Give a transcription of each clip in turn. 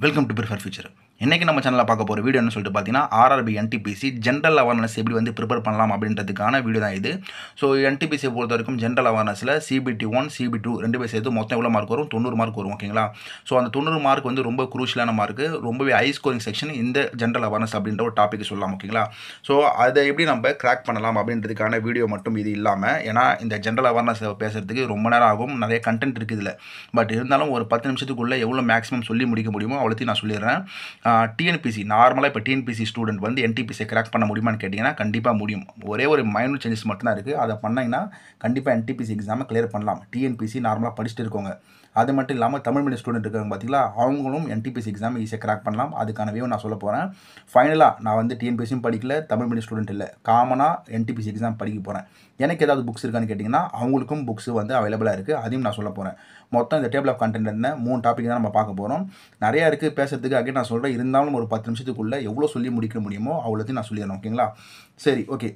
Welcome to prefer future. இன்றைக்கி நம்ம சேனலில் பார்க்க போகிற வீடியோ என்ன சொல்லிட்டு பார்த்தீங்கன்னா, ஆர்ஆர்பி என்டிபிசி ஜென்ரல் அவேர்னஸ் எப்படி வந்து ப்ரிப்பேர் பண்ணலாம் அப்படின்றதுக்கான வீடியோ தான் இது. ஸோ என்டிபிசியை பொறுத்த வரைக்கும் ஜென்ரல் அவேர்னஸில் CBT1 CBT2 ரெண்டு பேர் சேர்த்து மொத்தம் எவ்வளோ மார்க் வரும்? 90 மார்க் வரும். ஓகேங்களா? ஸோ அந்த 90 மார்க் வந்து ரொம்ப குரூஷியலான மார்க்கு, ரொம்பவே ஹை ஸ்கோரிங் செக்ஷன் இந்த ஜென்ரல் அவேர்னஸ் அப்படின்ற ஒரு டாபிக் சொல்லலாம். ஓகேங்களா? ஸோ அதை எப்படி நம்ம கிராக் பண்ணலாம் அப்படின்றதுக்கான வீடியோ மட்டும் இது இல்லாமல், ஏன்னா இந்த ஜென்ரல் அவேர்னஸ் பேசுகிறதுக்கு ரொம்ப நேரம் ஆகும், நிறைய கண்டென்ட் இருக்குது இதில். பட் இருந்தாலும் ஒரு 10 நிமிஷத்துக்குள்ளே எவ்வளோ மேக்ஸிமம் சொல்லி முடிக்க முடியுமோ அவ்வளோத்தையும் நான் சொல்லிடுறேன். டிஎன்பிசி நார்மலாக இப்போ டிஎன்பிசி ஸ்டூடெண்ட் வந்து என்டிபிசியை கிராக் பண்ண முடியுமான்னு கேட்டிங்கன்னா கண்டிப்பாக முடியும். ஒரே ஒரு மைனூட் சேஞ்சஸ் மட்டும்தான் இருக்குது. அதை பண்ணிங்கன்னா கண்டிப்பாக என்டிபிசி எக்ஸாமை கிளியர் பண்ணலாம். டிஎன்பிசி நார்மலாக படிச்சுட்டு இருக்கவங்க, அது மட்டும் இல்லாமல் தமிழ் மீடியம் ஸ்டூடெண்ட் இருக்காங்க பார்த்தீங்களா, அவங்களும் என்டிபிசி எக்ஸாம் ஈஸியாக கிராக் பண்ணலாம். அதுக்கான வியூ நான் சொல்ல போகிறேன். ஃபைனலாக நான் வந்து டிஎன்பிசியும் படிக்கல, தமிழ் மீடியம் ஸ்டூடெண்ட் இல்லை, காமனாக என்டிபிசி எக்ஸாம் படிக்க போகிறேன். எனக்கு ஏதாவது புக்ஸ் இருக்கான்னு கேட்டிங்கன்னா அவங்களுக்கும் புக்ஸ் வந்து அவைலபிளாக இருக்குது, அதையும் நான் சொல்ல போகிறேன். மொத்தம் இந்த டேபிள் ஆஃப் கண்டென்ட் என்ன 3 டாபிக் தான் நம்ம பார்க்க போகிறோம். நிறையா இருக்குது பேசுறதுக்கு. அங்கே நான் சொல்கிறேன், இருந்தாலும் ஒரு 10 நிமிஷத்துக்குள்ளே எவ்வளோ சொல்லி முடிக்க முடியுமோ அவ்வளோத்தையும் நான் சொல்லிடுறேன். ஓகேங்களா? சரி, ஓகே.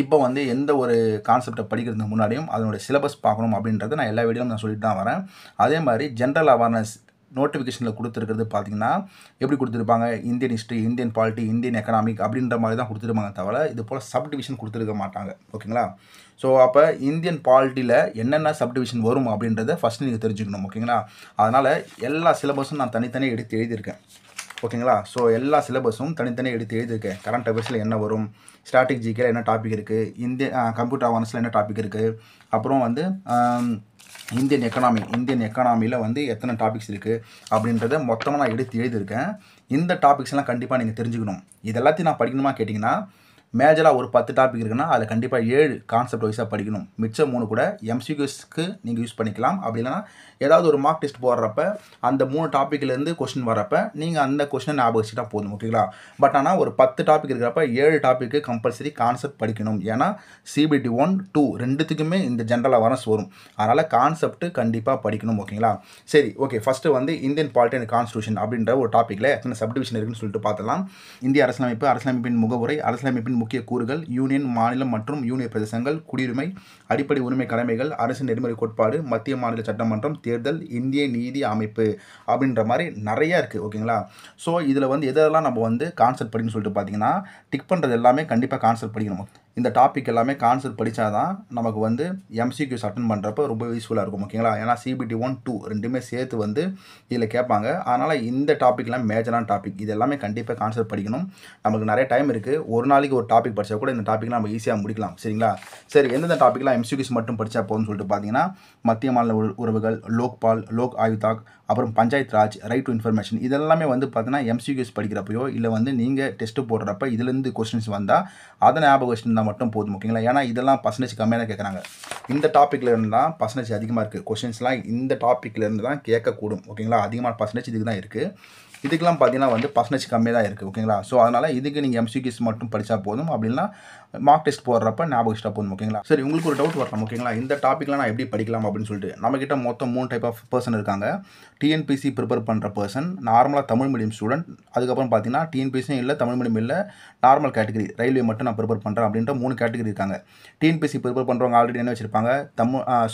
இப்போ வந்து எந்த ஒரு கான்செப்டை படிக்கிறதுக்கு முன்னாடியும் அதனுடைய சிலபஸ் பார்க்கணும் அப்படின்றத நான் எல்லா வீடியோவும் நான் சொல்லிட்டு தான் வரேன். அதே மாதிரி ஜென்ரல் அவேர்னஸ் நோட்டிஃபிகேஷனில் கொடுத்துருக்கிறது பார்த்தீங்கன்னா எப்படி கொடுத்துருப்பாங்க, Indian history, Indian polity, Indian economic அப்படின்ற மாதிரி தான் கொடுத்துருப்பாங்க தவிர இது போல் சப்டிவிஷன் கொடுத்துருக்க மாட்டாங்க. ஓகேங்களா? ஸோ அப்போ இந்தியன் பாலிட்டியில் என்னென்ன சப்டிவிஷன் வரும் அப்படின்றத ஃபஸ்ட்டு நீங்கள் தெரிஞ்சுக்கணும். ஓகேங்களா? அதனால் எல்லா சிலபஸும் நான் தனித்தனியாக எடுத்து எழுதியிருக்கேன். ஓகேங்களா? ஸோ எல்லா சிலபஸும் தனித்தனியாக எடுத்து எழுதியிருக்கேன். கரண்ட் அஃபேர்ஸில் என்ன வரும், ஸ்டாட்டிக் ஜிகேல என்ன டாபிக் இருக்குது, கம்ப்யூட்டர் அவேர்னஸில் என்ன டாபிக் இருக்குது, அப்புறம் வந்து இந்தியன் எக்கனாமியில் வந்து எத்தனை டாபிக்ஸ் இருக்குது அப்படின்றத மொத்தமாக நான் எடுத்து எழுதியிருக்கேன். இந்த டாபிக்ஸ்லாம் கண்டிப்பாக நீங்கள் தெரிஞ்சுக்கணும். இது எல்லாத்தையும் நான் படிக்கணுமா கேட்டிங்கன்னா, மேஜராக ஒரு 10 டாபிக் இருக்குன்னா அதில் கண்டிப்பாக 7 கான்செப்ட் வைஸாக படிக்கணும். மிச்சம் 3 கூட MCQஸ்க்கு நீங்கள் யூஸ் பண்ணிக்கலாம். அப்படி இல்லைனா ஏதாவது ஒரு மார்க் டெஸ்ட் போடுறப்ப அந்த 3 டாப்பிக்லேருந்து கொஸ்டின் வரப்போ நீங்கள் அந்த கொஸ்டினை ஞாபகம் வச்சுட்டா போதும். ஓகேங்களா? பட் ஆனால் ஒரு 10 டாபிக் இருக்கிறப்ப 7 டாப்பிக்கு கம்பல்சரி கான்செப்ட் படிக்கணும். ஏன்னா CBT1, 2 ரெண்டுத்துக்குமே இந்த ஜென்ரல் அவேர்னஸ் வரும். அதனால் கான்செப்ட் கண்டிப்பாக படிக்கணும். ஓகேங்களா? சரி, ஓகே. ஃபஸ்ட்டு வந்து இந்தியன் பாலிட்டி அண்ட் கான்ஸ்டியூஷன் அப்படின்ற ஒரு டாப்பிக்கில் எத்தனை சப்டிவிஷன் இருக்குன்னு சொல்லிட்டு பார்த்தலாம். இந்திய அரசியலமைப்பு, அரசியலமைப்பின் முகவுரை, அரசியலமைப்பின் முக்கிய கூறுகள், யூனியன், மாநிலம் மற்றும் யூனியன் பிரதேசங்கள், குடியுரிமை, அடிப்படை உரிமை கடமைகள், அரசு நெறிமுறை கோட்பாடு, மத்திய மாநில சட்டமன்றம், தேர்தல், இந்திய நீதி அமைப்பு அப்படின்ற மாதிரி நிறையா இருக்குது. ஓகேங்களா? ஸோ இதில் வந்து எதெல்லாம் நம்ம வந்து கான்செப்ட் படிக்கணும்னு சொல்லிட்டு பார்த்தீங்கன்னா, டிக் பண்ணுறது எல்லாமே கண்டிப்பாக கான்செப்ட் படிக்கணும். இந்த டாபிக் எல்லாமே கான்செப்ட் படித்தா தான் நமக்கு வந்து MCQs அட்டன் பண்ணுறப்ப ரொம்ப யூஸ்ஃபுல்லாக இருக்கும். ஓகேங்களா? ஏன்னா CBT1, 2 ரெண்டுமே சேர்த்து வந்து இதில் கேட்பாங்க. அதனால் இந்த டாப்பிக்லாம் மேஜரான டாபிக், இது எல்லாமே கண்டிப்பாக கான்செப்ட் படிக்கணும். நமக்கு நிறைய டைம் இருக்குது. ஒரு நாளைக்கு ஒரு டாபிக் படித்தா கூட இந்த டாப்பிக்லாம் நம்ம ஈஸியாக முடிக்கலாம். சரிங்களா? சரி, எந்தெந்த டாப்பிக்லாம் MCQs மட்டும் படித்தா போதும்னு சொல்லிட்டு பார்த்தீங்கன்னா, மத்திய மாநில உறவுகள், லோக்பால், லோக் ஆயுதாக், அப்புறம் panchayat Raj, right to information, இதெல்லாமே வந்து பார்த்தீங்கன்னா MCQs படிக்கிறப்பையோ இல்லை வந்து நீங்கள் டெஸ்ட்டு போடுறப்ப இதுலேருந்து கொஸ்டின்ஸ் வந்தால் அதை ஞாபகம் வச்சுருந்தா மட்டும் போதும். ஓகேங்களா? ஏன்னா இதெல்லாம் பர்சன்டேஜ் கம்மியாக தான் கேட்குறாங்க. இந்த டாப்பிக்கில் இருந்து தான் பர்சன்டேஜ் அதிகமாக இருக்குது. கொஸ்டின்ஸ்லாம் இந்த டாப்பிக்கில் இருந்து தான் கேட்கக்கூடும். ஓகேங்களா? அதிகமான பர்சன்டேஜ் இதுக்கு தான் இருக்குது. இதுக்கெல்லாம் பார்த்தீங்கன்னா வந்து பர்சன்டேஜ் கம்மியாக தான் இருக்குது. ஓகேங்களா? ஸோ அதனால் இதுக்கு நீங்கள் MCQs மட்டும் படித்தா போதும். அப்படின்னா மார்க் டெஸ்ட் போடுறப்ப ஞாபகம் வச்சுட்டா போதும். ஓகேங்களா? சரி, உங்களுக்கு ஒரு டவுட் வரலாம். ஓகேங்களா? இந்த டாப்பிக்லாம் நான் எப்படி படிக்கலாம் அப்படின்னு சொல்லிட்டு நம்மக்கிட்ட மொத்தம் 3 டைப் ஆஃப் பர்சன் இருக்காங்க. டிஎன்பிசி ப்ரிப்பேர் பண்ணுற பர்சன், நார்மலாக தமிழ் மீடியம் ஸ்டூடெண்ட், அதுக்கப்புறம் பார்த்தீங்கன்னா டிஎன்பிசியும் இல்லை, தமிழ் மீடியம் இல்லை, நார்மல் கேட்டகரி, ரயில்வே மட்டும் நான் ப்ரிப்பேர் பண்ணுறேன் அப்படின்ற 3 கேட்டகரி இருக்காங்க. டிஎன்பிசி ப்ரிப்பேர் பண்ணுறவங்க ஆல்ரெடி என்ன வச்சிருப்பாங்க,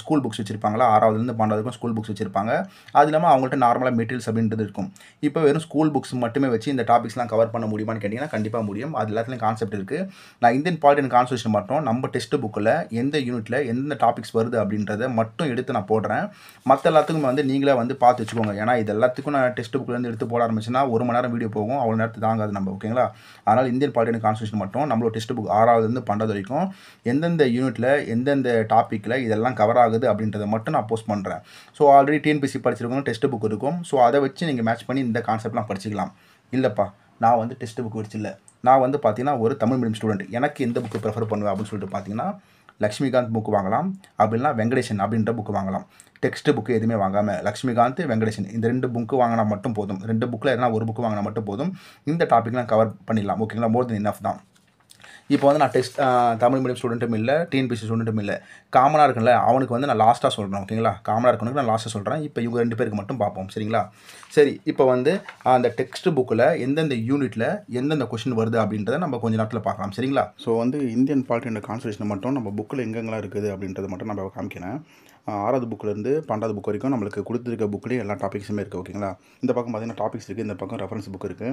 ஸ்கூல் புக்ஸ் வச்சிருப்பாங்களா, 6வதுலேருந்து 12வதுக்கும் ஸ்கூல் புக்ஸ் வச்சிருப்பாங்க. அது இல்லாமல் அவங்கள்ட்ட நார்மலாக மெட்டீரியல்ஸ் அப்படின்றது இருக்கும். இப்போ வெறும் ஸ்கூல் புக்ஸ் மட்டுமே வச்சு இந்த டாபிக்ஸ்லாம் கவர் பண்ண முடியுமான்னு கேட்டிங்கன்னா கண்டிப்பாக முடியும். அது எல்லாத்துலேயும் கான்செப்ட் இருக்குது. நான் இந்தியன் பாலிட்டி அண்ட் கான்ஸ்டியூஷன் மட்டும் நம்ம டெஸ்ட் புக்கில் எந்த யூனிட்டில் எந்த டாபிக்ஸ் வருது அப்படின்றத மட்டும் எடுத்து நான் போடுறேன். மற்ற எல்லாத்துக்கும் வந்து நீங்களே வந்து பார்த்து வச்சுக்கோங்க. ஏன்னா இது எல்லாத்துக்கும் நான் டெஸ்ட் புக்லேருந்து எடுத்து போட ஆரம்பிச்சுன்னா 1 மணி நேரம் வீடியோ போகும், அவ்வளோ நேரத்துக்கு தாங்காது நம்ம. ஓகேங்களா? அதனால் இந்தியன் பாலிட்டி அண்ட் கான்ஸ்டியூஷன் மட்டும் நம்மளோட டெஸ்ட் புக் 6வதுலேருந்து 12வது வரைக்கும் எந்தெந்த யூனிட்டில் எந்தெந்த டாப்பிக்கில் இதெல்லாம் கவர் ஆகுது அப்படின்றத மட்டும் நான் போஸ்ட் பண்ணுறேன். ஸோ ஆல்ரெடி டிஎன்பிசி படிச்சிருக்கோம், டெஸ்ட் புக் இருக்கும். ஸோ அதை வச்சு நீங்கள் மேட்ச் பண்ணி இந்த கான்செப்ட்லாம் படிச்சிக்கலாம். இல்லைப்பா, நான் வந்து டெஸ்ட் புக் வச்சில்லை, நான் வந்து பார்த்தீங்கன்னா ஒரு தமிழ் மீடியம் ஸ்டூடெண்ட், எனக்கு எந்த புக்கு ப்ரிஃபர் பண்ணுவேன் அப்படின்னு சொல்லிட்டு பார்த்தீங்கன்னா, லக்ஷ்மிகாந்த் புக்கு வாங்கலாம், அப்படின்னா வெங்கடேஷன் அப்படின்ற புக்கு வாங்கலாம். டெக்ஸ்ட் புக்கு எதுவுமே வாங்காமல் லக்ஷ்மிகாந்த், வெங்கடேஷன் இந்த 2 புக்கு வாங்கினா மட்டும் போதும். 2 புக்கில் எதனா ஒரு புக்கு வாங்கினா மட்டும் போதும். இந்த டாப்பிக்லாம் கவர் பண்ணிடலாம். ஓகேங்களா? மோர் தென் இனஃப் தான். இப்போ வந்து நான் தமிழ் மீடியம் ஸ்டூடெண்ட்டும் இல்லை, டிஎன்பிசி ஸ்டூடெண்ட்டும் இல்லை, காமனாக இருக்குல்ல, அவனுக்கு வந்து நான் லாஸ்ட்டாக சொல்கிறேன். ஓகேங்களா? காமனாக இருக்கணுக்கு நான் லாஸ்ட்டாக சொல்கிறேன். இப்போ இவங்க 2 பேருக்கு மட்டும் பார்ப்போம். சரிங்களா? சரி, இப்போ வந்து அந்த டெக்ஸ்ட் புக்கில் எந்தெந்த யூனிட்டில் எந்தெந்த கொஸ்டின் வருது அப்படின்றத நம்ம கொஞ்சம் நேரத்தில் பார்க்கலாம். சரிங்களா? ஸோ வந்து இந்தியன் பாலிட்டி அண்ட் கான்ஸ்டியூஷன் மட்டும் நம்ம புக்கில் எங்கெங்கெல்லாம் இருக்குது அப்படின்றத மட்டும் நம்ம காமிக்கிறேன். 6வது புக்லேருந்து 12வது புக் வரைக்கும் நம்மளுக்கு கொடுத்துருக்க புக்லேயே எல்லா டாபிக்ஸுமே இருக்குது. ஓகேங்களா? இந்த பக்கம் பார்த்தீங்கன்னா டாபிக்ஸ் இருக்குது, இந்த பக்கம் ரெஃபரன்ஸ் புக் இருக்குது.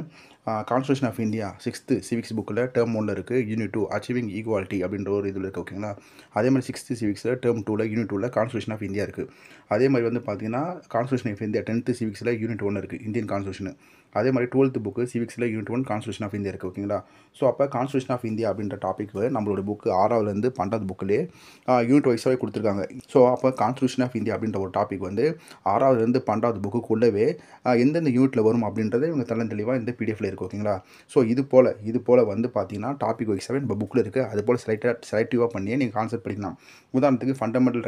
Constitution of India 6th civics புக்கில் டேர்ம் 1ல் இருக்குது. யூனிட் 2 அச்சீவிங் ஈக்குவாலிட்டி அப்படின்ற ஒரு இதில் இருக்குது. ஓகேங்களா? அதே மாதிரி 6th சிவிக்ஸில் டேர்ம் 2ல் யூனிட் 2ல் கான்ஸ்டியூஷன் ஆஃப் இந்தியா இருக்குது. அதே மாதிரி வந்து பார்த்தீங்கன்னா கான்ஸ்டியூஷன் ஆஃப் இந்தியா 10th சிவிக்ஸில் யூனிட் 1 இருக்குது, இந்தியன் கான்ஸ்டியூஷன். அதே மாதிரி 12th புக்கு சிவிக்ஸில் யூனிட் 1 கான்ஸ்டியூஷன் ஆஃப் இந்தியா இருக்குது. ஓகேங்களா? ஸோ அப்போ கான்ஸ்டியூஷன் ஆஃப் இந்தியா அப்படின்ற டாபிக் நம்மளோட புக்கு 6வதுலேருந்து 12வது புக்கிலே யூனிட் வைஸாகவே கொடுத்துருக்காங்க. ஸோ அப்போ கான்ஸ்டியூஷன் ஆஃப் இந்தியா அப்படின்ற ஒரு டாபிக் வந்து 6வதுலேருந்து 12வது புக்குக்குள்ளவே எந்தெந்த யூனிட்டில் வரும் அப்படின்றத இவங்க தெளிவாக இந்த பிடிஎஃப்ல இருக்குது. ஓகேங்களா? ஸோ இது போல் வந்து பார்த்தீங்கன்னா டாபிக் வைஸாகவே நம்ம புக்கில் இருக்குது. அது போல் செலக்டிவாக பண்ணியே நீங்கள் கான்செப்ட் படிக்கலாம். உதாரணத்துக்கு ஃபண்டமெண்டல்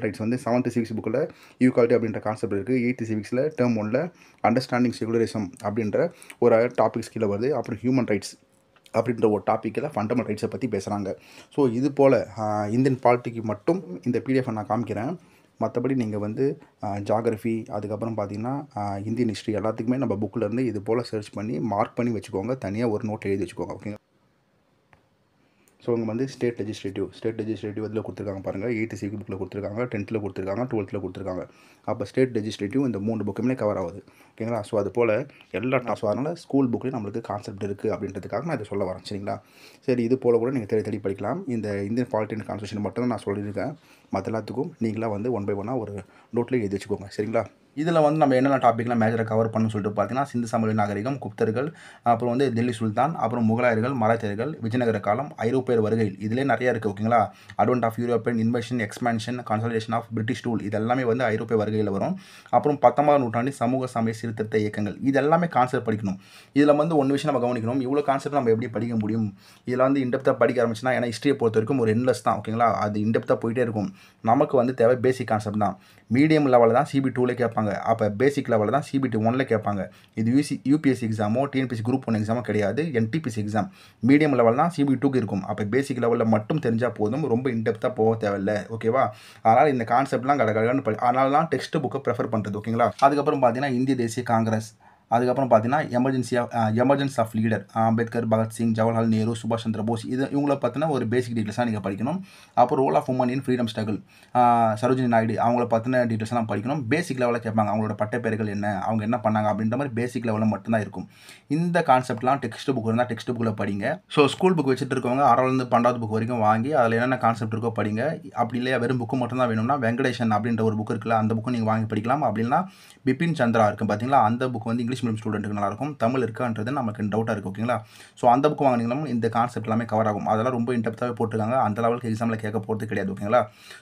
ரைட்ஸ் வந்து 7th சிவிக்ஸ் புக்கில் ஈக்குவாலிட்டி அப்படின்ற கான்செப்ட் இருக்குது. 8th சிவிக்ஸில் டேர்ம் 1ல் அண்டர்ஸ்டாண்டிங் செகுலரிசம் அப்படின்ற ஒரு டாபிக்ஸ் கீழே வருது. அப்புறம் ஹியூமன் ரைட்ஸ் அப்படின்ற ஒரு டாப்பிக்கில் ஃபண்டமெண்டல் ரைட்ஸை பற்றி பேசுகிறாங்க. ஸோ இது போல் இந்தியன் பாலிட்டிக்கு மட்டும் இந்த பிடிஎஃப் நான் காமிக்கிறேன். மற்றபடி நீங்கள் வந்து ஜாகிரஃபி, அதுக்கப்புறம் பார்த்தீங்கன்னா இந்தியன் ஹிஸ்ட்ரி எல்லாத்துக்குமே நம்ம புக்கில் இருந்து இது போல் சர்ச் பண்ணி மார்க் பண்ணி வச்சுக்கோங்க. தனியாக ஒரு நோட் எழுதி வச்சுக்கோங்க. ஓகேங்க? ஸோ இங்கே வந்து ஸ்டேட் லெஜிஸ்லேட்டிவ் இதில் கொடுத்துருக்காங்க பாருங்கள். 8th சிவிக் புக்கில் கொடுத்துருக்காங்க, 10th கொடுத்துருக்காங்க, 12th கொடுத்துருக்காங்க. அப்போ ஸ்டேட் லெஜிஸ்லேட்டிவ் இந்த 3 புக்குமே கவர் ஆகுது. ஓகேங்களா? ஸோ அது போல் எல்லா ஸோ அதனால் ஸ்கூல் புக்லேயும் நம்மளுக்கு கான்செப்ட் இருக்குது அப்படின்றதுக்காக நான் இதை சொல்ல வரேன். சரிங்களா? சரி, இது போல் கூட நீங்கள் தேடி படிக்கலாம். இந்த இந்தியன் பாலிட்டி அண்ட் கான்ஸ்டியூஷன் மட்டும் நான் சொல்லியிருக்கேன். மற்ற எல்லாத்துக்கும் நீங்களாக வந்து 1 by 1 ஒரு நோட்டில் எழுதி வச்சுக்கோங்க. சரிங்களா? இதில் வந்து நம்ம என்னென்ன டாப்பிக்லாம் மேஜராக கவர் பண்ணணும்னு சொல்லிட்டு பார்த்தீங்கன்னா, சிந்து சமவெளி நாகரிகம், குப்தர்கள், அப்புறம் வந்து டெல்லி சுல்தான், அப்புறம் முகலாயர்கள், மராத்தியர்கள், விஜயநகர காலம், ஐரோப்பியர் வருகை, இதிலே நிறையா இருக்குது. ஓகேங்களா? Advent of European invasion, expansion, consolidation of British rule, இது எல்லாமே வந்து ஐரோப்பிய வருகையில் வரும். அப்புறம் 19ஆம் நூற்றாண்டில் சமூக சமய சீர்திருத்த இயக்கங்கள், இது எல்லாமே கான்செப்ட் படிக்கணும். இதில் வந்து ஒன்று விஷயம் நம்ம கவனிக்கணும். இவ்வளோ கான்செப்ட் நம்ம எப்படி படிக்க முடியும்? இதில் வந்து இன்டெப்த்தாக படிக்க ஆரம்பிச்சுன்னா, ஏன்னா ஹிஸ்ட்ரியை பொறுத்த வரைக்கும் ஒரு எண்ட்லெஸ் தான். ஓகேங்களா? அது இன்டெப்த்தாக போயிட்டே இருக்கும். நமக்கு வந்து தேவை பேசிக் கான்செப்ட் தான். மீடியம் லெவலில் தான் CB 2ல கேட்பாங்க. அப்போ பேசிக் லெவலில் தான் CBT 1ல கேட்பாங்க. இது யூபிஎஸ்சி எக்ஸாமோ டிஎன்பிஎஸ்சி குரூப் 1 எக்ஸாமோ கிடையாது. NTPC எக்ஸாம் மீடியம் லெவல் தான் CB 2க்கு இருக்கும். அப்போ பேசிக் லெவலில் மட்டும் தெரிஞ்சால் போதும், ரொம்ப இன்டெப்த்தாக போக தேவையில்லை. ஓகேவா? அதனால் இந்த கான்செப்ட்லாம் கடகடன்னு அதனால தான் டெக்ஸ்ட் புக்கை ப்ரிஃபர் பண்ணுறது. ஓகேங்களா? அதுக்கப்புறம் பார்த்தீங்கன்னா இந்திய தேசிய காங்கிரஸ், அதுக்கப்புறம் பார்த்தீங்கன்னா emergency of leader Ambedkar, Bhagat Singh, Jawaharlal Nehru, சுபாஷ் சந்திர போஸ், இது இவங்களை பற்றின ஒரு பேசிக் டீட்டெயில்ஸாக நீங்கள் படிக்கணும். அப்புறம் role of women in freedom struggle, Sarojini Naidu, அவங்கள பற்றின டீட்டெயில்ஸ்லாம் படிக்கணும். பேசிக் லெவலில் கேட்பாங்க. அவங்களோட பட்டப்பேர்கள் என்ன, அவங்க என்ன பண்ணாங்க அப்படின்ற மாதிரி பேசிக் லெவலில் மட்டும்தான் இருக்கும். இந்த கான்செப்ட்லாம் டெக்ஸ்ட் புக் இருந்தால் டெக்ஸ்ட் புக்கில் படிங்க. ஸோ ஸ்கூல் புக் வச்சுட்டு இருக்கவங்க 6வது 12வது புக் வரைக்கும் வாங்கி அதில் என்னென்ன கான்செப்ட் இருக்கோ படிங்க. அப்படி இல்லையா வெறும் புக்கு மட்டும் தான் வேணும்னா வெங்கடேஷன் அப்படின்ற ஒரு புக் இருக்குல்ல, அந்த புக்கு நீங்கள் வாங்கி படிக்கலாம். அப்படின்னா பிபின் சந்திரா இருக்குது பார்த்தீங்களா, அந்த புக் வந்து இங்கிலீஷ் மீடியம் ஸ்டூடெண்ட்டுக்கு நல்லாயிருக்கும். தமிழ் இருக்கான்றது நமக்கு டவுட்டாக இருக்குது. ஓகேங்களா? ஸோ அந்த புக் வாங்கினீங்களும் இந்த கான்செப்ட் எல்லாமே கவர் ஆகும். அதெல்லாம் ரொம்ப இன்டெப்த்தாகவே போட்டுருக்காங்க. அந்த லெவலுக்கு எக்ஸாமில் கேட்க போகிறது கிடையாது. ஓகேங்களா?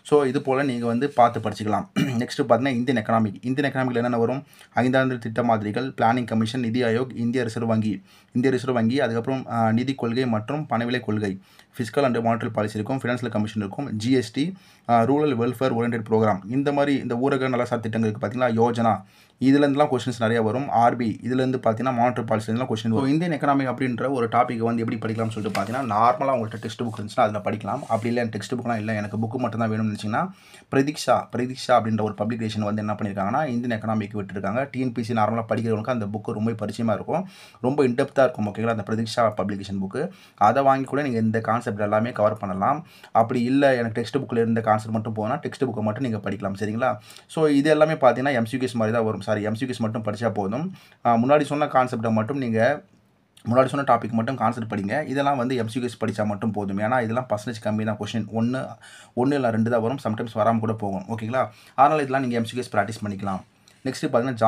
ஸோ இது போல் நீங்கள் வந்து பார்த்து படிச்சுக்கலாம். நெக்ஸ்ட்டு பார்த்தீங்கன்னா இந்தியன் எக்கனாமிக்கில் என்னென்ன வரும்? 5ஆண்டு திட்ட மாதிரிகள், பிளானிங் கமிஷன், நிதி ஆயோக், இந்திய ரிசர்வ் வங்கி, அதுக்கப்புறம் நிதி கொள்கை மற்றும் பணவிலை கொள்கை, ஃபிஸ்கல் அண்ட் மானிட்டரி பாலிசி இருக்கும், ஃபினான்ஷியல் கமிஷன் இருக்கும், GST, rural welfare oriented programme, இந்த மாதிரி இந்த ஊரக நலசார் திட்டங்கள் இருக்குது பார்த்தீங்களா, யோஜனா, இதுலேருந்துலாம் கொஸ்டின்ஸ் நிறைய வரும். RB இதுலேருந்து பார்த்தீங்கன்னா மானிட்டரி பாலிசிலாம் கொஸ்டின் வரும். இந்தியன் எக்கனாமிக் அப்படின்ற ஒரு டாபிக் வந்து எப்படி படிக்கலாம்னு சொல்லிட்டு பார்த்தீங்கன்னா, நார்மலாக உங்கள்கிட்ட டெக்ஸ்ட் புக் இருந்துச்சுன்னா அதில் படிக்கலாம். அப்படி இல்லை எனக்கு டெக்ஸ்ட் புக்லாம் இல்லை, எனக்கு புக்கு மட்டும் தான் வேணும்னு நினச்சிங்கன்னா பிரதீக்ஷா அப்படின்ற ஒரு பப்ளிகேஷன் வந்து என்ன பண்ணியிருக்காங்கன்னா இந்தியன் எக்கனாமிக் விட்டுருக்காங்க. TNPC நார்மலாக படிக்கிறவங்களுக்கு அந்த புக்கு ரொம்ப பரிச்சயமாக இருக்கும், ரொம்ப இன்டெப்த்தாக இருக்கும். ஓகேங்களா? அந்த பிரதீக்ஷா பப்ளிகேஷன் புக்கு அதை வாங்கி கூட நீங்கள் இந்த கான்செப்ட் எல்லாமே கவர் பண்ணலாம். அப்படி இல்லை எனக்கு டெக்ஸ்ட் புக்கில் இருந்த கான்செப்ட் மட்டும் போனால் டெக்ஸ்ட் புக்கை மட்டும் நீங்கள் படிக்கலாம். சரிங்களா? ஸோ இது எல்லாமே பார்த்தீங்கன்னா MCQs மாதிரி தான் வரும். MCQs மட்டும் படித்தா போதும். முன்னாடி சொன்ன கான்செப்டை மட்டும் நீங்கள் முன்னாடி சொன்ன டாபிக் மட்டும் கான்செப்ட் படிங்க. இதெல்லாம் வந்து MCQs படித்தா மட்டும் போதும். ஏன்னா இதெல்லாம் பர்சன்டேஜ் கம்மி தான். கொஸ்டின் ஒன்று இல்லை 2 தான் வரும், சம்டைம்ஸ் வராமல் கூட போகும். ஓகேங்களா? அதனால் இதெல்லாம் நீங்கள் MCQs ப்ராக்டிஸ் பண்ணிக்கலாம். நெக்ஸ்ட்டு பார்த்தீங்கன்னா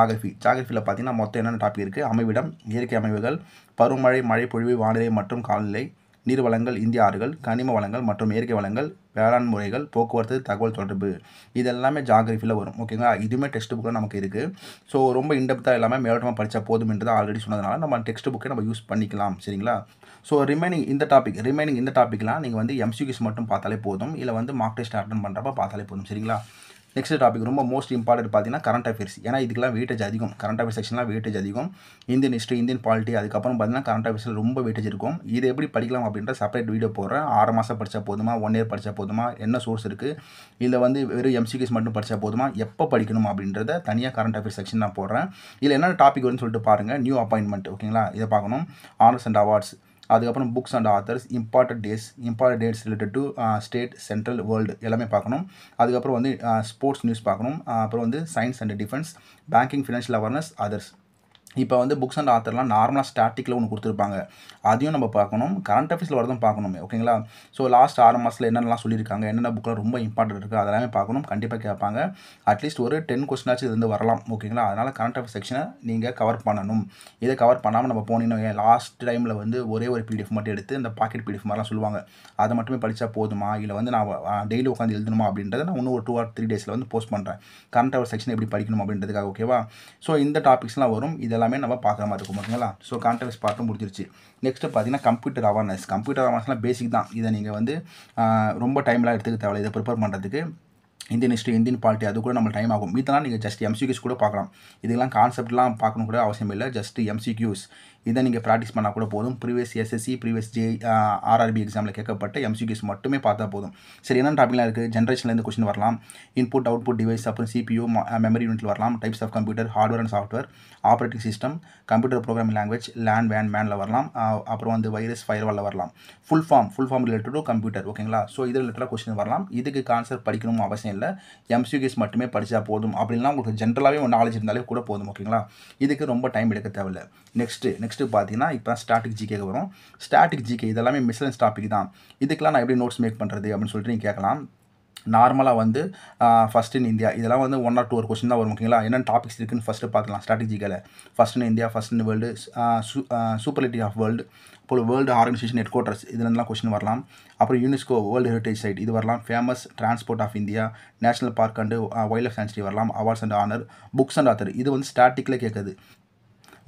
ஜாகிரஃபியில் பார்த்தீங்கன்னா மொத்தம் என்னென்ன டாபிக் இருக்குது? அமைவிடம், இயற்கை அமைவுகள், பருவமழை, மழை பொழிவு, வானிலை மற்றும் காலநிலை, நீர் வளங்கள், இந்திய ஆறுகள், கனிம வளங்கள் மற்றும் இயற்கை வளங்கள், வேளாண் முறைகள், போக்குவரத்து, தகவல் தொடர்பு, இது எல்லாமே ஜாகிரஃபியில் வரும். ஓகேங்களா? இதுவுமே டெக்ஸ்ட் புக்கில் நமக்கு இருக்குது. ஸோ ரொம்ப இன்டெப்த்தாக எல்லாமே மேலோட்டமாக படித்தா போதும் என்று ஆல்ரெடி சொன்னதுனால நம்ம டெக்ஸ்ட் புக்கை நம்ம யூஸ் பண்ணிக்கலாம். சரிங்களா? ஸோ ரிமைனிங் இந்த டாப்பிக்லாம் நீங்கள் வந்து MCQs மட்டும் பார்த்தாலே போதும், இல்லை வந்து மார்க் டெஸ்ட் அட்டன் பண்ணுறப்ப பார்த்தாலே போதும். சரிங்களா? நெக்ஸ்ட் டாபிக் ரொம்ப மோஸ்ட் இம்பார்ட்டன்ட் பார்த்தீங்கன்னா கரண்ட் அஃபேர்ஸ். ஏன்னா இதுக்கெல்லாம் வெயிட்டேஜ் அதிகம். கரண்ட் அஃபேர்ஸ் செக்ஷன்லாம் வெயிட்டேஜ் அதிகம். இந்தியன் ஹிஸ்ட்ரி, இந்தியன் பாலிட்டி, அதுக்கப்புறம் பார்த்தீங்கன்னா கரண்ட் அஃபேர்ஸில் ரொம்ப வெயிட்டேஜ் இருக்கும். இது எப்படி படிக்கலாம் அப்படின்ற செப்பரேட் வீடியோ போடுறேன். 6 மாதம் படித்தா போதுமா, 1 இயர் படித்தா போதுமா, என்ன சோர்ஸ் இருக்குது, இல்லை வந்து வெறும் MCQs மட்டும் படித்தா போதுமா, எப்போ படிக்கணும் அப்படின்றத தனியாக கரண்ட் அஃபேர்ஸ் செக்ஷன் நான் போடுறேன். இதில் என்னென்ன டாபிக் வரும்னு சொல்லிட்டு பாருங்கள். நியூ அப்பாயின்மெண்ட், ஓகேங்களா? இதை பார்க்கணும். ஆனர்ஸ் அண்ட் அவார்ட்ஸ், அதுக்கப்புறம் books and authors, important dates related to state, central, world எல்லாமே பார்க்கணும். அதுக்கப்புறம் வந்து ஸ்போர்ட்ஸ் நியூஸ் பார்க்கணும். அப்புறம் வந்து science and defence, banking, financial awareness, others. இப்போ வந்து புக்ஸ் அண்ட் ஆத்தர்லாம் நார்மலாக ஸ்டாட்டிக்கில் ஒன்று கொடுத்துருப்பாங்க, அதையும் நம்ம பார்க்கணும். கரண்ட் அஃபேர்ஸில் வரதும் பார்க்கணும், ஓகேங்களா. ஸோ லாஸ்ட் 6 மாதத்தில் என்னென்னலாம் சொல்லியிருக்காங்க, என்னென்ன புக்கில் ரொம்ப இம்பார்ட்டன்ட் இருக்குது அதெல்லாமே பார்க்கணும். கண்டிப்பாக கேட்பாங்க. அட்லீஸ்ட் ஒரு 10 கொஸ்டினாச்சும் இது வந்து வரலாம், ஓகேங்களா. அதனால் கரண்ட் அஃபேர்ஸ் செக்ஷனை நீங்கள் கவர் பண்ணணும். இதை கவர் பண்ணாமல் நம்ம போனீங்கன்னா லாஸ்ட் டைமில் வந்து ஒரே ஒரு பிடிஎஃப் மட்டும் எடுத்து இந்த பாக்கெட் பிடிஎஃப் மாதிரிலாம் சொல்லுவாங்க, அதை மட்டுமே படித்தா போதுமா, இல்லை வந்து நான் டெய்லி உட்காந்து எழுதணுமா அப்படின்றத நான் இன்னும் ஒரு 2 or 3 டேஸில் வந்து போஸ்ட் பண்ணுறேன், கரண்ட் அஃபேர்ஸ் செக்ஷன் எப்படி படிக்கணும் அப்படின்றதுக்காக, ஓகேவா. ஸோ இந்த டாபிக்ஸ்லாம் வரும், இதெல்லாமே நம்ம பார்க்குற மாதிரி இருக்கும், ஓகேங்களா. ஸோ கரண்ட் அஃபேர்ஸ் பார்த்து முடிஞ்சிருச்சு. நெக்ஸ்ட்டு பார்த்தீங்கன்னா கம்ப்யூட்டர் அவேர்னஸ்லாம் பேசிக் தான். இதை நீங்கள் வந்து ரொம்ப டைம்லாம் எடுத்துக்க தேவையில்லை இதை ப்ரிப்பேர் பண்ணுறதுக்கு. இந்தியன் ஹிஸ்ட்ரி, இந்தியன் பாலிட்டி அது கூட நம்ம டைம் ஆகும். இதெல்லாம் நீங்கள் ஜஸ்ட் எம்சிக்யூஸ் கூட பார்க்கலாம். இதெல்லாம் கான்செப்ட்லாம் பார்க்கணும் கூட அவசியம் இல்லை, ஜஸ்ட் எம்சிக்யூஸ் இதை நீங்கள் ப்ராக்டிஸ் பண்ணால் கூட போதும். ப்ரீவியஸ் எஸ்எஸ்சி, ப்ரீவியஸ் ஆர்ஆர்பி எக்ஸாமில் கேட்கப்பட்ட எம்சிக்யூஸ் மட்டுமே பார்த்தா போதும். சரி, என்னென்ன டாபிக்லாம் இருக்குது, ஜென்ரேஷன்லேருந்து கொஸ்டின் வரலாம், இன்புட் அவுட்புட் டிவைஸ், அப்புறம் சிபியூ, மெமரி யூனிட்டில் வரலாம், types of computer, hardware and software, operating system, computer programming language, LAN மேனில் வரலாம், அப்புறம் வந்து வைரஸ், ஃபயர்வாலில் வரலாம். Full form related to computer, ஓகேங்களா. ஸோ இது ரிலேட்டடாக கொஸ்டின் வரலாம். இதுக்கு கான்செப்ட் படிக்கணும் அவசியம் இல்லை, எம்சிக்யூஸ் மட்டுமே படித்தா போதும். அப்படின்னா உங்களுக்கு ஜென்ரலாகவே ஒரு நாலேஜ் இருந்தாலே கூட போதும், ஓகேங்களா. இதுக்கு ரொம்ப டைம் எடுக்க தேவையில்லை. நெக்ஸ்ட்டு பார்த்தீங்கன்னா இப்போ ஸ்டாட்டிக் ஜிகே வரும். ஸ்டாட்டிக் ஜிகே இதெல்லாமே மிஸ்லன்ஸ் டாபிக் தான். இதுக்கெலாம் நான் எப்படி நோட்ஸ் மேக் பண்ணுறது அப்படின்னு சொல்லிட்டு நீங்கள் கேட்கலாம். நார்மலாக வந்து ஃபஸ்ட் இன் இந்தியா இதெல்லாம் வந்து 1 or 2 ஒரு கொஸ்டின் தான் வரும், ஓகேங்களா. என்னென்ன டாபிக்ஸ் இருக்குன்னு ஃபஸ்ட்டு பார்க்கலாம். ஸ்ட்ராட்டஜிக்கல first in India, first in world, சூப்பர்லிட்டி ஆஃப் வேர்ல்டு, இப்போ வேர்ல்டு ஆர்கனைசேஷன் ஹெட் குவார்ட்டர்ஸ் இதுலேருந்துலாம் கொஸ்டின் வரலாம். அப்புறம் யுனெஸ்கோ வேர்ல்டு ஹெரிட்டேஜ் சைட் இது வரலாம். Famous transport of India, national park and wildlife sanctuary வரலாம். Awards and honour, books and author இது வந்து ஸ்டாட்டிக்கில் கேட்குது.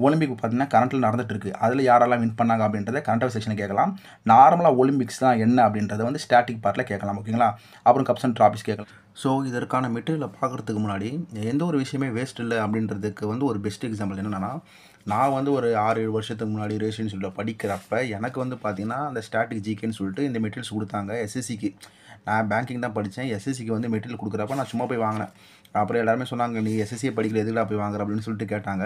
ஒலிம்பிக் பார்த்தீங்கன்னா கரண்ட்டில் நடந்துட்டு இருக்குது, அதில் யாரெல்லாம் வின் பண்ணாங்க அப்படின்றத கரண்ட் அஃபேர்ஸ் செக்ஷனில் கேட்கலாம். நார்மலாக ஒலிம்பிக்ஸ் தான் என்ன அப்படின்றத வந்து ஸ்டாட்டிக் பார்ட்டில் கேட்கலாம், ஓகேங்களா. அப்புறம் கப்ஸ் அண்ட் ட்ராபிஸ் கேட்கலாம். ஸோ இதற்கான மெட்டீரியலை பார்க்குறதுக்கு முன்னாடி எந்த ஒரு விஷயமே வேஸ்ட் இல்லை அப்படின்றதுக்கு வந்து ஒரு பெஸ்ட் எக்ஸாம்பிள் என்னென்னா, நான் வந்து ஒரு 6-7 வருஷத்துக்கு முன்னாடி ரேஷன் சொல்லிட்டு படிக்கிறப்ப எனக்கு வந்து பார்த்திங்கன்னா அந்த ஸ்டாட்டிக் ஜிகேன்னு சொல்லிட்டு இந்த மெட்டீரியல்ஸ் கொடுத்தாங்க. எஸ்எஸ்சிக்கு நான் பேங்கிங் தான் படித்தேன். எஸ்எஸ்சிக்கு வந்து மெட்டீரியல் கொடுக்குறப்ப நான் சும்மா போய் வாங்கினேன். அப்புறம் எல்லாருமே சொன்னாங்க, நீ எஸ்எஸ்சியை படிக்கல எதுக்குடா போய் வாங்குற அப்படின்னு சொல்லிட்டு கேட்டாங்க.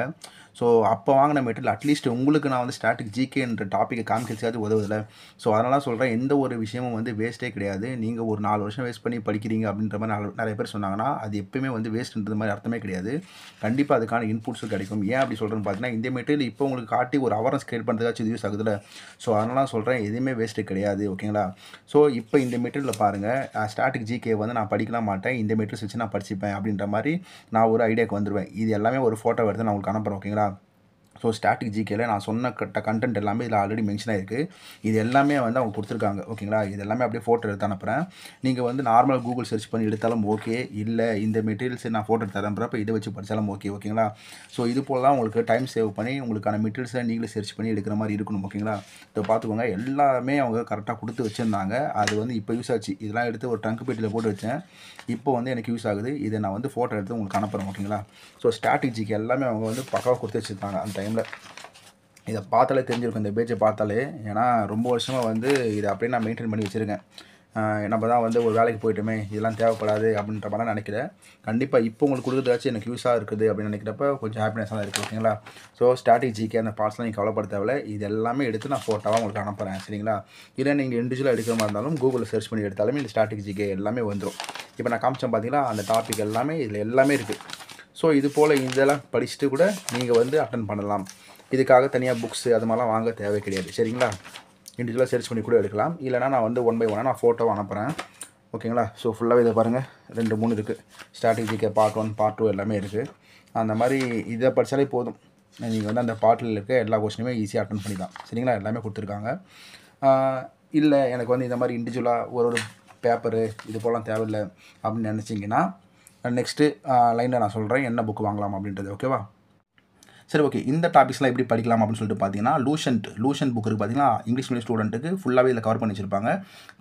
ஸோ அப்போ வாங்கின மெட்டீரியல் அட்லீஸ்ட் உங்களுக்கு நான் வந்து ஸ்டாட்டிக் ஜிகேன்ற டாப்பிக்கை காமிக்கிறதுக்காவது உதவுதில்லை. ஸோ அதனால் சொல்கிறேன், எந்த ஒரு விஷயமும் வந்து வேஸ்ட்டே கிடையாது. நீங்கள் ஒரு 4 வருஷம் வேஸ்ட் பண்ணி படிக்கிறீங்க அப்படின்ற மாதிரி நிறைய பேர் சொன்னாங்கன்னா அது எப்பவுமே வந்து வேஸ்ட்ன்றது மாதிரி அர்த்தமே கிடையாது. கண்டிப்பாக அதுக்கான இன்புட்ஸும் கிடைக்கும். ஏன் அப்படி சொல்கிறேன்னு பார்த்தீங்கன்னா, இந்த மெட்டீரியல் இப்போ உங்களுக்கு காட்டி ஒரு அவேர்னஸ் கிரியேட் பண்ணுறதுக்காச்சும் இது யூஸ் ஆகுதுல்ல. ஸோ அதனால சொல்கிறேன், எதுவுமே வேஸ்ட்டு கிடையாது, ஓகேங்களா. ஸோ இப்போ இந்த மெட்டீரியலில் பாருங்கள், ஸ்டாட்டிக் ஜிகே வந்து நான் படிக்கலாம் மாட்டேன், இந்த மெட்டீரியல்ஸ் வச்சு நான் படிச்சுப்பேன் அப்படின்ற மாதிரி நான் ஒரு ஐடியாவுக்கு வந்துடுவேன். இது எல்லாமே ஒரு ஃபோட்டோ எடுத்து நான் உங்களுக்கு அனுப்புகிறேன், ஓகேங்களா. ஸோ ஸ்டாட்டிக் ஜிகேல நான் சொன்ன கண்டென்ட் எல்லாமே இதில் ஆல்ரெடி மென்ஷன் ஆகிருக்கு. இது எல்லாமே வந்து அவங்க கொடுத்துருக்காங்க, ஓகேங்களா. இது எல்லாமே அப்படியே ஃபோட்டோ எடுத்து அனுப்புகிறேன். நீங்கள் வந்து நார்மல் கூகுள் சர்ச் பண்ணி எடுத்தாலும் ஓகே, இல்லை இந்த மெட்டீரியல்ஸ் நான் ஃபோட்டோ எடுத்து அனுப்புகிறப்ப இதை வச்சு படித்தாலும் ஓகே, ஓகேங்களா. ஸோ இது போலலாம் உங்களுக்கு டைம் சேவ் பண்ணி உங்களுக்கான மெட்டீரியல்ஸை நீங்களே சர்ச் பண்ணி எடுக்கிற மாதிரி இருக்கணும், ஓகேங்களா. இதை பார்த்துக்கோங்க, எல்லாமே அவங்க கரெக்டாக கொடுத்து வச்சுருந்தாங்க. அது வந்து இப்போ யூஸ் ஆச்சு. இதெல்லாம் எடுத்து ஒரு ட்ரங்க் பெட்டியில் போட்டு வச்சேன், இப்போ வந்து எனக்கு யூஸ் ஆகுது. இதை நான் வந்து ஃபோட்டோ எடுத்து உங்களுக்கு அனுப்புகிறேன், ஓகேங்களா. ஸோ ஸ்டாட்டிக் ஜிகே எல்லாமே அவங்க வந்து பக்காவாக கொடுத்து வச்சுருந்தாங்க அந்த டைமில். இதை பார்த்தாலே தெரிஞ்சிருக்கும், இந்த பேஜை பார்த்தாலே. ஏன்னா ரொம்ப வருஷமாக வந்து இதை அப்படியே நான் மெயின்டைன் பண்ணி வச்சுருக்கேன். நம்ம தான் வந்து ஒரு வேலைக்கு போயிட்டோமே, இதெல்லாம் தேவைப்படாது அப்படின்ற மாதிரிலாம் நினைக்கிறேன். கண்டிப்பாக இப்போ உங்களுக்கு கொடுக்குறதாச்சும் எனக்கு யூஸாக இருக்குது அப்படின்னு நினைக்கிறப்ப கொஞ்சம் ஹாப்பினஸாக தான் இருக்குது, ஓகேங்களா. ஸோ ஸ்டாட்டிக் ஜிகே அந்த பார்ட்ஸ்லாம் நீங்கள் கவலைப்பட தேவையில்லை. இது எல்லாமே எடுத்து நான் ஃபோட்டோவாக உங்களுக்கு அனுப்புகிறேன், சரிங்களா. இல்லை நீங்கள் இண்டிவிஜுவலாக எடுக்கிற மாதிரி இருந்தாலும் கூகுளில் சர்ச் பண்ணி எடுத்தாலுமே இந்த ஸ்டாட்டிக் ஜிகே எல்லாமே வந்துடும். இப்போ நான் காமிச்சேன் பார்த்தீங்களா, அந்த டாபிக் எல்லாமே இதில் எல்லாமே இருக்குது. ஸோ இது போல் இதெல்லாம் படிச்சுட்டு கூட நீங்கள் வந்து அட்டன் பண்ணலாம். இதுக்காக தனியாக புக்ஸு அது மாதிரிலாம் வாங்க தேவை கிடையாது, சரிங்களா. இண்டிவிஜுவலாக சர்ச் பண்ணி கூட எடுக்கலாம். இல்லைனா நான் வந்து 1 by 1 நான் ஃபோட்டோவை அனுப்புகிறேன், ஓகேங்களா. ஸோ ஃபுல்லாகவே இதை பாருங்கள், 2-3 இருக்குது. ஸ்டாட்டிக் ஜிகே பார்ட் 1 பார்ட் 2 எல்லாமே இருக்குது. அந்த மாதிரி இதை படித்தாலே போதும், நீங்கள் வந்து அந்த பார்ட்டில் இருக்க எல்லா கொஸ்டினுமே ஈஸியாக அட்டன் பண்ணிக்கலாம், சரிங்களா. எல்லாமே கொடுத்துருக்காங்க. இல்லை எனக்கு வந்து இந்த மாதிரி இண்டிவிஜுவலாக ஒரு பேப்பரு இது போலாம் தேவையில்லை அப்படின்னு நினச்சிங்கன்னா நெக்ஸ்ட்டு லைனில் நான் சொல்கிறேன் என்ன புக் வாங்கலாம் அப்படின்றது, ஓகேவா. சரி, ஓகே. இந்த டாபிக்ஸ்லாம் எப்படி படிக்கலாம் அப்படின்னு சொல்லிட்டு பார்த்தீங்கன்னா, லூஷன் புக் இருக்குது பார்த்தீங்கன்னா, இங்கிலீஷ் மீடியம் ஸ்டூடெண்ட்டுக்கு ஃபுல்லாகவே இதில் கவர் பண்ணி வச்சிருப்பாங்க.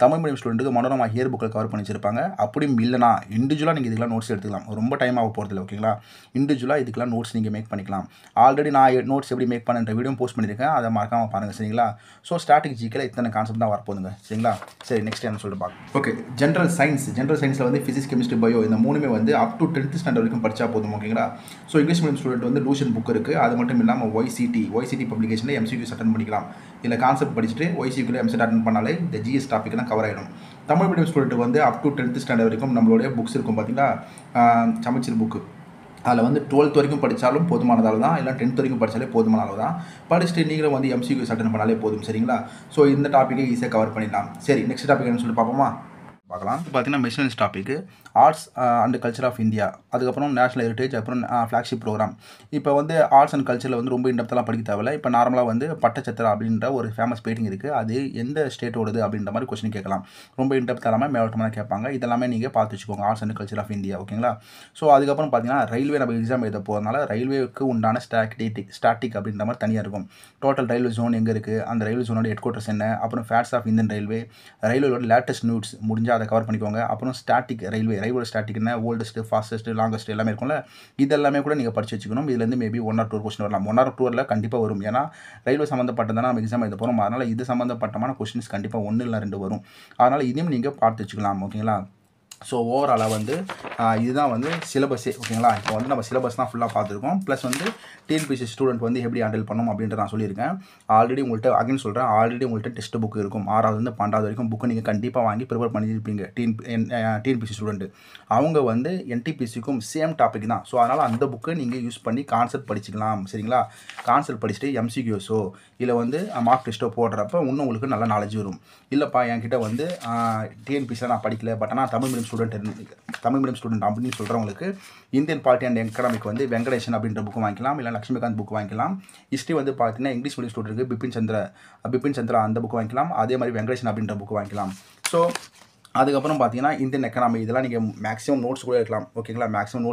தமிழ் மீடியம் ஸ்டூடெண்ட்டுக்கு மனோரமா ஹியர் புக்கில் கவர் பண்ணி வச்சிருப்பாங்க. அப்படியும் இல்லைனா இண்டிவிஜுவலாக நீங்கள் இதுக்கெல்லாம் நோட்ஸ் எடுத்துக்கலாம். ரொம்ப டைம் ஆக போகிறதில்ல, ஓகேங்களா. இண்டிவிஜுவலாக இதுக்கெல்லாம் நோட்ஸ் நீங்கள் மேக் பண்ணிக்கலாம். ஆல்ரெடி நான் நோட்ஸ் எப்படி மேக் பண்ணுற வீடியோ போஸ்ட் பண்ணியிருக்கேன், அதை மறக்காமல் பாருங்கள், சரிங்களா. ஸோ ஸ்டாட்டிக் ஜிகேல இத்தனை கான்செப்ட் தான் வரப்போதுங்க, சரிங்களா. சரி, நெக்ஸ்ட் என்ன சொல்லிட்டு பார்க்கலாம். ஓகே, ஜென்ரல் சயின்ஸில் வந்து ஃபிசிக்ஸ், கெமிஸ்ட்ரி, பயோ இந்த 3மே வந்து அப் டு 10th ஸ்டாண்டர்ட் வரைக்கும் படித்தா போதும், ஓகேங்களா. ஸோ இங்கிலீஷ் மீடியம் ஸ்டூடெண்ட் வந்து லூஷன் புக் இருக்குது, அது மட்டும் இல்லாமல் ஒய்சிடி பப்ளிகேஷனில் எம்சிக்யூஸ் அட்டன் பண்ணிக்கலாம். இதில் கான்செப்ட் படிச்சுட்டு ஒய்சிக்யூவில் எம்செட் அட்டன் பண்ணாலே இந்த ஜிஎஸ் டாப்பிக்லாம் கவர் ஆகிடும். தமிழ் மீடியம் ஸ்டூடெண்ட் வந்து அப் டு 10th ஸ்டாண்டர்ட் வரைக்கும் நம்மளுடைய புக்ஸ் இருக்கும் பார்த்தீங்களா, சமச்சீர் புக்கு. அதில் வந்து 12th வரைக்கும் படித்தாலும் போதுமான அளவு தான், இல்லை 10th வரைக்கும் படித்தாலே போதுமான அளவு தான். படிச்சுட்டு நீங்களும் வந்து எம்சிக்யூஸ் அட்டன் பண்ணாலே போதும். சரிங்களா? ஸோ இந்த டாப்பிக்கை ஈஸியாக கவர் பண்ணிடலாம். சரி, நெக்ஸ்ட் டாபிக் என்னன்னு சொல்லிட்டு பார்ப்போமா? பார்க்கலாம். பார்த்தீங்கன்னா missionaries topic, arts and culture of India, அதுக்கப்புறம் நேஷனல் ஹெரிட்டேஜ், அப்புறம் ஃப்ளாக்ஷிப் ப்ரோக்ராம். இப்போ வந்து ஆர்ட்ஸ் அண்ட் கல்ச்சரில் வந்து ரொம்ப இன்டெப்த்லாம் படிக்க தேவையில்ல. இப்போ நார்மலாக வந்து பட்டச்சத்திரா அப்படின்ற ஒரு ஃபேமஸ் பெயிண்டிங் இருக்குது, அது எந்த ஸ்டேட்டோடது அப்படின்ற மாதிரி கொஸ்டின் கேட்கலாம். ரொம்ப இன்டெப்த் இல்லாமல் மேலோட்டமாக கேட்பாங்க. இதெல்லாமே நீங்கள் பார்த்து வச்சுக்கோங்க, arts and culture of India. ஓகேங்களா? ஸோ அதுக்கப்புறம் பார்த்தீங்கன்னா ரயில்வே நம்ம எக்ஸாம் எழுத போகிறதுனால ரயில்வேக்கு உண்டான ஸ்டாட்டிக் அப்படின்ற மாதிரி தனியாக இருக்கும். டோட்டல் ரயில்வே ஜோன் எங்கே இருக்குது, அந்த ரயில்வே ஜோனோட ஹெட் குவார்ட்டர்ஸ் என்ன, அப்புறம் ஃபேட்ஸ் ஆஃப் இந்தியன் ரயில்வேயோட லேட்டஸ்ட் நியூஸ் முடிஞ்சால் அதை கவர் பண்ணிக்கோங்க. அப்புறம் ஸ்டாட்டிக் ரயில்வே ஸ்டாட்டிக் என்ன, ஓல்டஸ்ட்டு, ஃபாஸ்டஸ்ட்டு, லாங்கஸ்ட்டு எல்லாமே இருக்கும்ல, இதெல்லாமே கூட நீங்கள் படித்து வச்சுக்கணும். இதுலேருந்து மேபி 1 or 2 கொஸ்டின் வரலாம். 1 or 2 கண்டிப்பாக வரும். ஏன்னா ரயில்வே சம்மந்தப்பட்டதான நம்ம எக்ஸாம் எழுத போகிறோம். அதனால் இது சம்மந்தப்பட்டமான கொஸ்டின்ஸ் கண்டிப்பாக 1 இல்லை 2 வரும். அதனால் இதையும் நீங்கள் பார்த்து வச்சுக்கலாம். ஓகேங்களா? ஸோ ஓவராலாக வந்து இதுதான் வந்து சிலபஸே. ஓகேங்களா? இப்போ வந்து நம்ம சிலபஸ் தான் ஃபுல்லாக பார்த்துருக்கோம். ப்ளஸ் வந்து டிஎன்பிஎஸ்சி ஸ்டூடெண்ட் வந்து எப்படி ஹேண்டில் பண்ணணும் அப்படின்றத நான் சொல்லியிருக்கேன். ஆல்ரெடி உங்கள்கிட்ட டெஸ்ட் புக் இருக்கும். 6வது 12வது வரைக்கும் புக்கு நீங்கள் கண்டிப்பாக வாங்கி ப்ரிப்பேர் பண்ணியிருப்பீங்க. டிஎன்பிஎஸ்சி ஸ்டூடெண்ட்டு அவங்க வந்து என்டிபிஎஸ்சிக்கும் சேம் டாபிக் தான். ஸோ அதனால் அந்த புக்கை நீங்கள் யூஸ் பண்ணி கான்செப்ட் படிச்சுக்கலாம். சரிங்களா? கான்செப்ட் படிச்சுட்டு எம்சிக்யூஸோ இல்லை வந்து மார்க் டெஸ்ட்டோ போடுறப்ப இன்னும் உங்களுக்கு நல்ல நாலேஜ் வரும். இல்லைப்பா என்கிட்ட வந்து டிஎன்பிஎஸ்சியில் நான் படிக்கல, பட் ஆனால் தமிழ் மீடியம் ஸ்டூடெண்ட் அப்படின்னு சொல்கிறவங்களுக்கு இந்தியன் பாலிட்டி அண்ட் எக்கனாமிக் வந்து வெங்கடேஷன் அப்படின்ற புக்கு வாங்கிக்கலாம், இல்லை லட்சுமிகாந்த் புக் வாங்கிக்கலாம். ஹிஸ்ட்ரி வந்து பார்த்தீங்கன்னா இங்கிலீஷ் மீடியம் ஸ்டூடெண்ட்டுக்கு பிபின் சந்திரா அந்த புக்கு வாங்கிக்கலாம். அதே மாதிரி வெங்கடேஷன் அப்படின்ற புக்கு வாங்கிக்கலாம். ஸோ அதுக்கப்புறம் பார்த்தீங்கன்னா இந்தியன் எக்கனாமி இதெல்லாம் நீங்கள் மேக்ஸிமம் நோட்ஸ் கூட எடுக்கலாம். ஓகேங்களா? மேக்ஸிமம்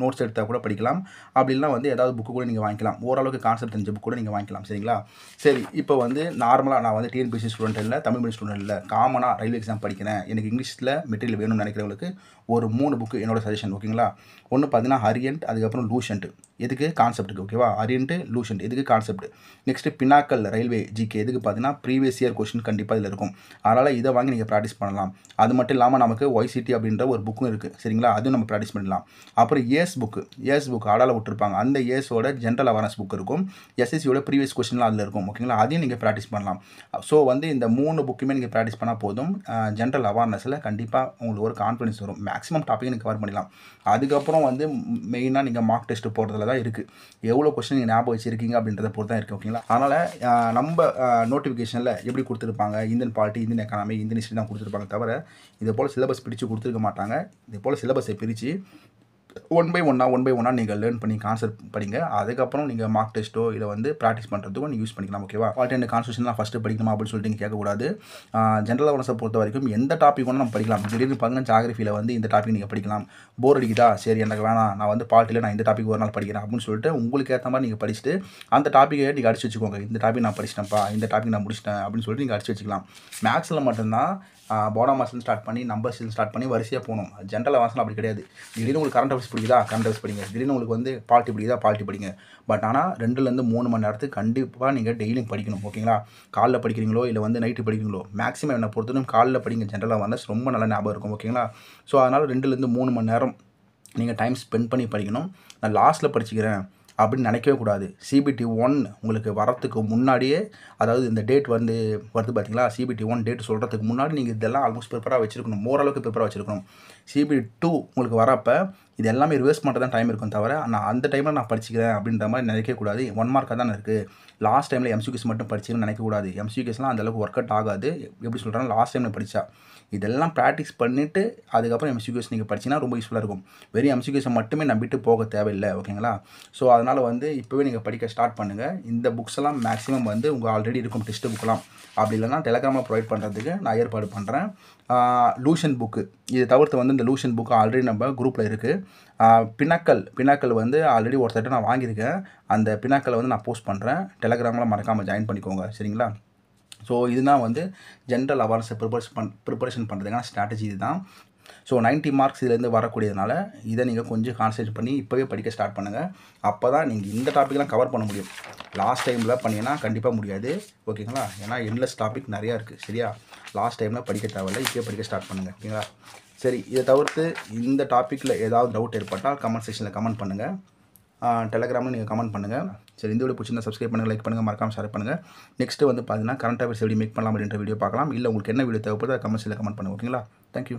நோட்ஸ் எடுத்தால் கூட படிக்கலாம். அப்படின்னா வந்து ஏதாவது புக்கு கூட நீங்கள் வாங்கிக்கலாம். ஓரளவுக்கு கான்செப்ட் தெரிஞ்ச புக் கூட நீங்கள் வாங்கிக்கலாம். சரிங்களா? சரி, இப்போ வந்து நார்மலாக நான் வந்து டிஎன்பிஎஸ்சி ஸ்டூடெண்ட் இல்லை, தமிழ் மீடியம் ஸ்டூடெண்ட் இல்லை, காமனாக ரயில்வே எக்ஸாம் படிக்கிறேன், எனக்கு இங்கிலீஷில் மெட்டீரியல் வேணும்னு நினைக்கிறவங்களுக்கு ஒரு 3 புக்கு என்னோட சஜஷன். ஓகேங்களா? ஒன்று பார்த்தீங்கன்னா ஹரியன்ட், அதுக்கப்புறம் லூஷன்ட், எதுக்கு கான்செப்ட்டுக்கு. ஓகேவா? ஹரியன்ட்டு, லூஷன்ட் எதுக்கு concept. Next pinnacle railway GK எதுக்கு பார்த்தீங்கன்னா ப்ரீவியஸ் இயர் கொஸ்டின் கண்டிப்பாக இதில் இருக்கும். அதனால் இதை வாங்கி நீங்கள் ப்ராக்டிஸ் பண்ணலாம். அது மட்டும் இல்லாமல் நமக்கு ஒய்சிடி அப்படின்ற ஒரு புக்கும் இருக்குது. சரிங்களா? அதுவும் நம்ம ப்ராக்டிஸ் பண்ணலாம். அப்புறம் ஏஎஸ் புக்கு ஆடால விட்டுருப்பாங்க. அந்த ஏஎஸோட ஜென்ரல் அவேர்னஸ் புக் இருக்கும். எஸ்எஸ்சியோட ப்ரீவியஸ் கொஸ்டின்லாம் அதில் இருக்கும். ஓகேங்களா? அதையும் நீங்கள் ப்ராக்டிஸ் பண்ணலாம். ஸோ வந்து இந்த 3 புக்குமே நீங்கள் ப்ராக்டிஸ் பண்ணால் போதும். ஜென்ரல் அவேர்னஸில் கண்டிப்பாக உங்களுக்கு ஒரு கான்ஃபிடன்ஸ் வரும். மேக்ஸிமம் டாப்பிக்கை நீங்கள் கவர் பண்ணிடலாம். அதுக்கப்புறம் வந்து மெயினாக நீங்கள் மார்க் டெஸ்ட் போடுறதுல தான் இருக்குது. எவ்வளோ கொஸ்டின் நீங்கள் ஞாபகம் வச்சுருக்கீங்க அப்படின்றத பொறுத்து தான் இருக்குது. ஓகேங்களா? அதனால் நம்ம நோட்டிஃபிகேஷனில் எப்படி கொடுத்துருப்பாங்க, Indian polity, Indian economy, Indian history தான் கொடுத்துருப்பாங்க தவிர இதே போல் சிலபஸ் பிரித்து கொடுத்துருக்க மாட்டாங்க. இதே போல் சிலபஸை பிரித்து ஒன் பை ஒன்னாக நீங்கள் லேர்ன் பண்ணி கான்செப்ட் படிங்க. அதுக்கப்புறம் நீங்கள் மார்க் டெஸ்ட்டோ இல்லை வந்து ப்ராக்டிஸ் பண்ணுறதுக்கும் நீங்கள் யூஸ் பண்ணிக்கலாம். ஓகேவா? பாலிட்டி அண்ட் கான்ஸ்டியூஷன்லாம் ஃபஸ்ட்டு படிக்கணுமா அப்படின்னு சொல்லிட்டு நீங்கள் கேட்கக்கூடாது. ஜென்ரல் அவேர்னஸை பொறுத்த வரைக்கும் எந்த டாபிக் ஒன்று நம்ம படிக்கலாம். திடீர்னு பார்த்தீங்கன்னா ஜாகிரஃபியில் வந்து இந்த டாபிக் நீங்கள் படிக்கலாம். போர் அடிக்குதா, சரி எனக்கு வேணாம், நான் வந்து பாலிட்டியில் நான் இந்த டாபிக் ஒரு நாள் படிக்கிறேன் அப்படின்னு சொல்லிட்டு உங்களுக்கு ஏற்ற மாதிரி நீங்கள் படிச்சுட்டு அந்த டாப்பிக்கை நீங்கள் அடிச்சு வச்சுக்கோங்க. இந்த டாபிக் நான் படிச்சிட்டேன்ப்பா, இந்த டாபிக் நான் முடிச்சிட்டேன் அப்படின்னு சொல்லிட்டு நீங்கள் அடிச்சு வச்சுக்கலாம். மேக்ஸில் மட்டும்தான் பாடம் மாஸ்லேருந்து ஸ்டார்ட் பண்ணி நம்பர்ஸ்லேருந்து ஸ்டார்ட் பண்ணி வரிசையாக போகணும். ஜென்ரல் அவேர்னஸ்லாம் அப்படி கிடையாது. திடீர்னு உங்களுக்கு கரண்ட் அஃபேர்ஸ் பிடிக்குதா, கரண்ட் அஃபேர்ஸ் படிங்க. திடீர்னு உங்களுக்கு வந்து பாலிட்டி பிடிக்குதா, பாலிட்டி படிங்க. பட் ஆனால் 2லேருந்து 3 மணி நேரத்துக்கு கண்டிப்பாக நீங்கள் டெய்லியும் படிக்கணும். ஓகேங்களா? காலைல படிக்கிறீங்களோ இல்லை வந்து நைட்டு படிக்கிறீங்களோ, மேக்ஸிமம் என்னை பொறுத்தவரைக்கும் காலைல படிங்க. ஜென்ரல் அவேர்னஸ் ரொம்ப நல்ல ஞாபகம் இருக்கும். ஓகேங்களா? ஸோ அதனால் 2லேருந்து 3 மணி நேரம் நீங்கள் டைம் ஸ்பெண்ட் பண்ணி படிக்கணும். நான் லாஸ்ட்டில் படிச்சுக்கிறேன் அப்படின்னு நினைக்கவே கூடாது. CBT 1 உங்களுக்கு வரத்துக்கு முன்னாடியே, அதாவது இந்த டேட் வந்து வருது பார்த்தீங்களா, CBT 1 டேட் சொல்கிறதுக்கு முன்னாடி நீங்கள் இதெல்லாம் ஆல்மோஸ்ட் ப்ரிப்பராக வச்சுருக்கணும். ஓரளவுக்கு ப்ரிப்பராக வச்சுருக்கணும். CBT 2 உங்களுக்கு வரப்போ இது எல்லாமே ரிவர்ஸ் பண்ணுறது தான் டைம் இருக்கும் தவிர நான் அந்த டைமில் நான் படிச்சுக்கிறேன் அப்படின்ற மாதிரி நினைக்கக்கூடாது. 1 மார்க்காக தானே இருக்குது, லாஸ்ட் டைமில் எம்சிக்யூஸ் மட்டும் படிச்சுன்னு நினைக்கக்கூடாது. எம்சிக்யூஸ்லாம் அந்தளவுக்கு ஒர்க் அவுட் ஆகாது. எப்படி சொல்கிறாங்க, லாஸ்ட் டைமில் படித்தா இதெல்லாம் ப்ராக்டிஸ் பண்ணிவிட்டு அதுக்கப்புறம் எம்சிக்யூஸ் நீங்கள் படிச்சிங்கன்னா ரொம்ப யூஸ்ஃபுல்லாக இருக்கும். வெறும் எம்சிக்யூஸை மட்டுமே நம்பிட்டு போக தேவையில்லை. ஓகேங்களா? ஸோ அதனால் வந்து இப்போவே நீங்கள் படிக்க ஸ்டார்ட் பண்ணுங்கள். இந்த புக்ஸ் எல்லாம் மேக்ஸிமம் வந்து உங்கள் ஆல்ரெடி இருக்கும் டெஸ்ட் புக்கெலாம், அப்படி இல்லைனா டெலகிராமில் ப்ரொவைட் பண்ணுறதுக்கு நான் ஏற்பாடு பண்ணுறேன். லூஷன் புக்கு இதை தவிர்த்து வந்து இந்த லூஷன் புக்கு ஆல்ரெடி நம்ம குரூப்பில் இருக்குது. பினாக்கல் வந்து ஆல்ரெடி ஒருத்தர்கிட்ட நான் வாங்கியிருக்கேன். அந்த பினாக்கலை வந்து நான் போஸ்ட் பண்ணுறேன். டெலகிராமில் மறக்காமல் ஜாயின் பண்ணிக்கோங்க. சரிங்களா? ஸோ இதுதான் வந்து ஜென்ரல் அவேர்னஸை ப்ரிப்பரேஷன் பண்ணுறதுக்கான ஸ்ட்ராட்டஜி இதுதான். ஸோ 90 மார்க்ஸ் இதுலேருந்து வரக்கூடியதுனால இதை நீங்கள் கொஞ்சம் கான்சன்ட்ரேட் பண்ணி இப்போவே படிக்க ஸ்டார்ட் பண்ணுங்கள். அப்போ தான் நீங்கள் இந்த டாப்பிக்லாம் கவர் பண்ண முடியும். லாஸ்ட் டைமில் பண்ணிங்கன்னா கண்டிப்பாக முடியாது. ஓகேங்களா? ஏன்னா எண்ட்லெஸ் டாபிக் நிறையா இருக்குது. சரியா? லாஸ்ட் டைமில் படிக்க தேவையில்லை, இப்போயே படிக்க ஸ்டார்ட் பண்ணுங்கள். ஓகேங்களா? சரி, இதை தவிர்த்து இந்த டாப்பிக்கில் ஏதாவது டவுட் ஏற்பட்டால் கமெண்ட் செக்ஷனில் கமெண்ட் பண்ணுங்கள். டெலகிராமில் நீங்கள் கமெண்ட் பண்ணுங்கள். சரி, இந்த வீடியோ பிடிச்சிருந்தா சப்ஸ்கிரைப் பண்ணுங்கள், லைக் பண்ணுங்கள், மறக்காமல் ஷேர் பண்ணுங்கள். நெக்ஸ்ட்டு வந்து பார்த்தீங்கன்னா கரண்ட் அஃபேர்ஸ் எப்படி மேக் பண்ணலாம் அப்படின்ற வீடியோ பார்க்கலாம். இல்லை உங்களுக்கு என்ன வீடியோ தேவைப்படுதோ அதை கமெண்ட்ஸில் கமெண்ட் பண்ணுங்கள். ஓகேங்களா? தேங்க்யூ.